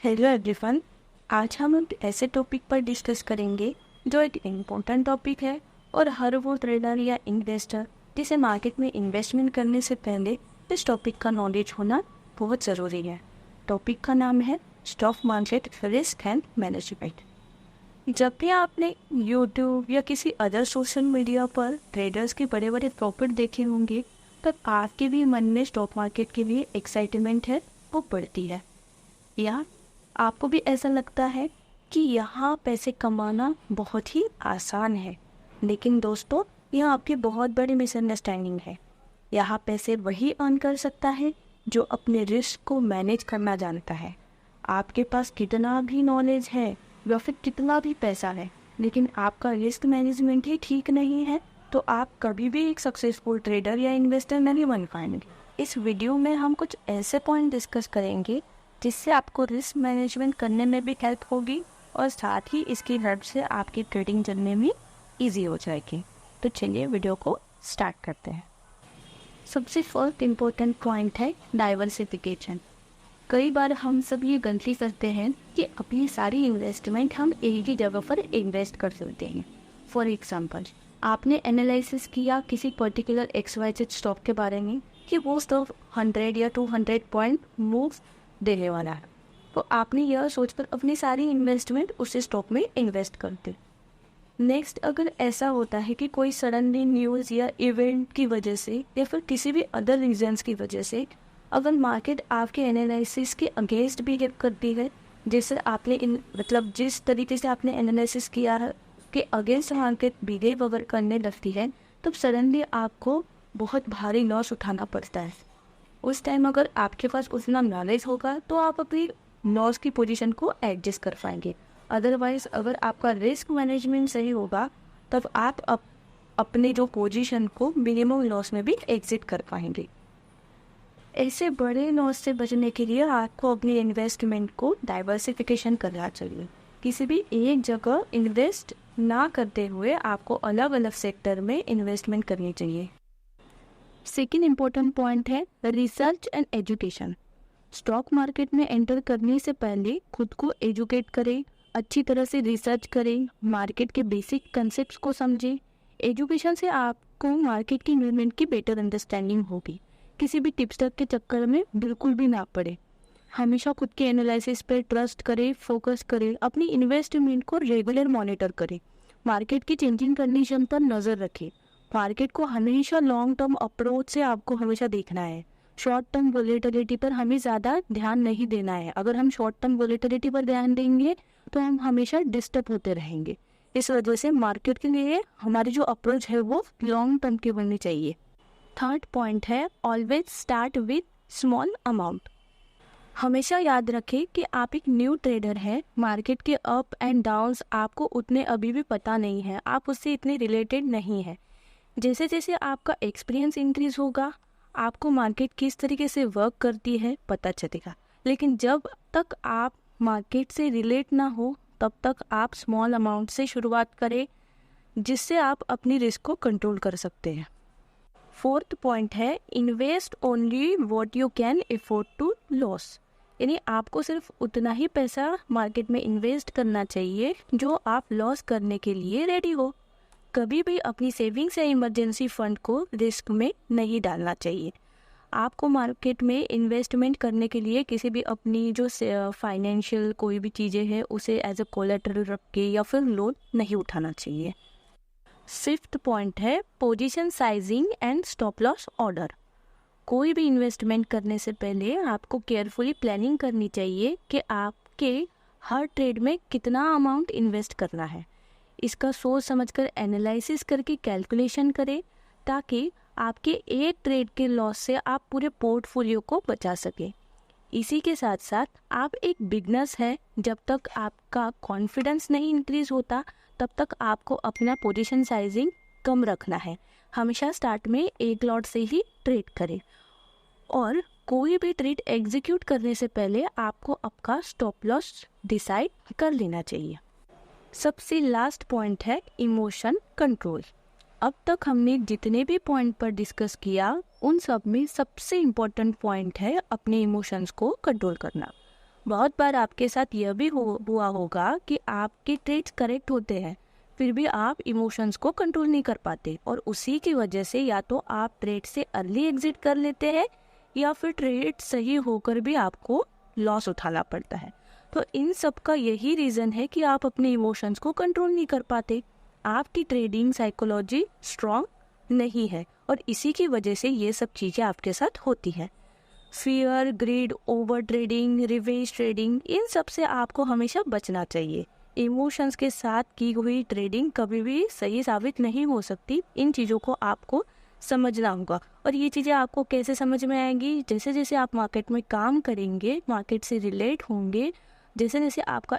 Hello everyone. आज हम एक ऐसे टॉपिक पर डिस्कस करेंगे जो एक इम्पोर्टेंट टॉपिक है और हर वो ट्रेडर या इन्वेस्टर जिसे मार्केट में इन्वेस्टमेंट करने से पहले इस टॉपिक का नॉलेज होना बहुत ज़रूरी है। टॉपिक का नाम है stock market risk and management. जब भी आपने यूट्यूब या किसी अदर सोशल मीडिया पर ट्रेडर्स के बड़े बड़े प्रॉफिट देखे होंगे तब आपके भी मन में स्टॉक मार्केट के लिए एक्साइटमेंट है वो बढ़ती है। या आपको भी ऐसा लगता है कि यहाँ पैसे कमाना बहुत ही आसान है। लेकिन दोस्तों, यह आपकी बहुत बड़ी मिसअंडरस्टैंडिंग है। यहाँ पैसे वही अर्न कर सकता है जो अपने रिस्क को मैनेज करना जानता है। आपके पास कितना भी नॉलेज है या फिर कितना भी पैसा है, लेकिन आपका रिस्क मैनेजमेंट ही ठीक नहीं है तो आप कभी भी एक सक्सेसफुल ट्रेडर या इन्वेस्टर नहीं बन पाएंगे। इस वीडियो में हम कुछ ऐसे पॉइंट डिस्कस करेंगे जिससे आपको रिस्क मैनेजमेंट करने में भी हेल्प होगी और साथ ही इसकी हेल्प से आपकी ट्रेडिंग जर्नी में इजी हो जाएगी। तो चलिए वीडियो को स्टार्ट करते हैं। सबसे फर्स्ट इम्पोर्टेंट पॉइंट है डाइवर्सिफिकेशन। कई बार हम सब ये गलती करते हैं कि अपनी सारी इन्वेस्टमेंट हम एक ही जगह पर इन्वेस्ट कर देते हैं। फॉर एग्जाम्पल, आपने एनालिसिस किया किसी पर्टिकुलर XYZ स्टॉक के बारे में कि वो स्टॉक 100 या 200 पॉइंट मूव देने वाला है, तो आपने यह सोचकर अपनी सारी इन्वेस्टमेंट उसी स्टॉक में इन्वेस्ट कर दी। नेक्स्ट, अगर ऐसा होता है कि कोई सडनली न्यूज़ या इवेंट की वजह से या फिर किसी भी अदर रीजंस की वजह से अगर मार्केट आपके एनालिसिस के अगेंस्ट बिहेव करती है, जिससे आपने जिस तरीके से आपने एनालिसिस किया है कि अगेंस्ट मार्केट बिहेव अगर करने लगती है, तब सडनली आपको बहुत भारी लॉस उठाना पड़ता है। उस टाइम अगर आपके पास उतना नॉलेज होगा तो आप अपनी लॉस की पोजीशन को एडजस्ट कर पाएंगे। अदरवाइज अगर आपका रिस्क मैनेजमेंट सही होगा तब आप अपने जो पोजीशन को मिनिमम लॉस में भी एग्जिट कर पाएंगे। ऐसे बड़े लॉस से बचने के लिए आपको अपनी इन्वेस्टमेंट को डाइवर्सिफिकेशन करना चाहिए। किसी भी एक जगह इन्वेस्ट ना करते हुए आपको अलग अलग सेक्टर में इन्वेस्टमेंट करनी चाहिए। सेकेंड इम्पोर्टेंट पॉइंट है research and education. Stock market में एंटर करने से पहले खुद को एजुकेट करें, अच्छी तरह से रिसर्च करें, मार्केट के बेसिक कंसेप्ट्स को समझें। एजुकेशन से आपको मार्केट की मूवमेंट की बेटर अंडरस्टैंडिंग होगी। किसी भी टिप्स ट्रिक के चक्कर में बिल्कुल भी ना पड़े। हमेशा खुद के एनालिसिस पर ट्रस्ट करें, फोकस करें, अपनी इन्वेस्टमेंट को रेगुलर मॉनिटर करें, मार्केट की चेंजिंग कंडीशन पर नज़र रखें। मार्केट को हमेशा लॉन्ग टर्म अप्रोच से आपको हमेशा देखना है। शॉर्ट टर्म वोलेटिलिटी पर हमें ज़्यादा ध्यान नहीं देना है। अगर हम शॉर्ट टर्म वोलेटिलिटी पर ध्यान देंगे तो हम हमेशा डिस्टर्ब होते रहेंगे। इस वजह से मार्केट के लिए हमारी जो अप्रोच है वो लॉन्ग टर्म की बननी चाहिए। थर्ड पॉइंट है always start with small amount. हमेशा याद रखें कि आप एक न्यू ट्रेडर हैं। मार्केट के अप एंड डाउन्स आपको उतने अभी भी पता नहीं है, आप उससे इतने रिलेटेड नहीं है। जैसे जैसे आपका एक्सपीरियंस इंक्रीज होगा आपको मार्केट किस तरीके से वर्क करती है पता चलेगा। लेकिन जब तक आप मार्केट से रिलेट ना हो तब तक आप स्मॉल अमाउंट से शुरुआत करें, जिससे आप अपनी रिस्क को कंट्रोल कर सकते हैं। फोर्थ पॉइंट है invest only what you can afford to loss. यानी आपको सिर्फ उतना ही पैसा मार्केट में इन्वेस्ट करना चाहिए जो आप लॉस करने के लिए रेडी हो। कभी भी अपनी सेविंग्स या इमरजेंसी फंड को रिस्क में नहीं डालना चाहिए। आपको मार्केट में इन्वेस्टमेंट करने के लिए किसी भी अपनी जो फाइनेंशियल कोई भी चीज़ें हैं उसे एज अ कोलेटरल रख के या फिर लोन नहीं उठाना चाहिए। फिफ्थ पॉइंट है position sizing and stop loss order. कोई भी इन्वेस्टमेंट करने से पहले आपको केयरफुली प्लानिंग करनी चाहिए कि आपके हर ट्रेड में कितना अमाउंट इन्वेस्ट करना है। इसका सोच समझकर एनालिसिस करके कैलकुलेशन करें ताकि आपके एक ट्रेड के लॉस से आप पूरे पोर्टफोलियो को बचा सकें। इसी के साथ साथ आप एक बिगनर्स है, जब तक आपका कॉन्फिडेंस नहीं इंक्रीज होता तब तक आपको अपना पोजीशन साइजिंग कम रखना है। हमेशा स्टार्ट में एक लॉट से ही ट्रेड करें और कोई भी ट्रेड एग्जीक्यूट करने से पहले आपको आपका स्टॉप लॉस डिसाइड कर लेना चाहिए। सबसे लास्ट पॉइंट है इमोशन कंट्रोल। अब तक हमने जितने भी पॉइंट पर डिस्कस किया उन सब में सबसे इम्पोर्टेंट पॉइंट है अपने इमोशंस को कंट्रोल करना। बहुत बार आपके साथ यह भी हुआ होगा कि आपके ट्रेड्स करेक्ट होते हैं, फिर भी आप इमोशंस को कंट्रोल नहीं कर पाते और उसी की वजह से या तो आप ट्रेड से अर्ली एग्जिट कर लेते हैं या फिर ट्रेड सही होकर भी आपको लॉस उठाना पड़ता है। तो इन सब का यही रीज़न है कि आप अपने इमोशंस को कंट्रोल नहीं कर पाते, आपकी ट्रेडिंग साइकोलॉजी स्ट्रांग नहीं है और इसी की वजह से ये सब चीज़ें आपके साथ होती हैं। Fear, greed, over trading, revenge trading, इन सब से आपको हमेशा बचना चाहिए। इमोशंस के साथ की हुई ट्रेडिंग कभी भी सही साबित नहीं हो सकती। इन चीज़ों को आपको समझना होगा और ये चीज़ें आपको कैसे समझ में आएंगी, जैसे जैसे आप मार्केट में काम करेंगे, मार्केट से रिलेट होंगे, जैसे जैसे आपका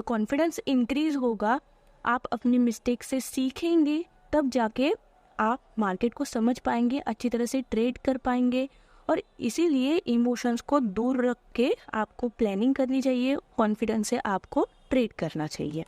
कॉन्फिडेंस इंक्रीज होगा, आप अपनी मिस्टेक से सीखेंगे, तब जाके आप मार्केट को समझ पाएंगे, अच्छी तरह से ट्रेड कर पाएंगे। और इसीलिए इमोशंस को दूर रख के आपको प्लानिंग करनी चाहिए, कॉन्फिडेंस से आपको ट्रेड करना चाहिए।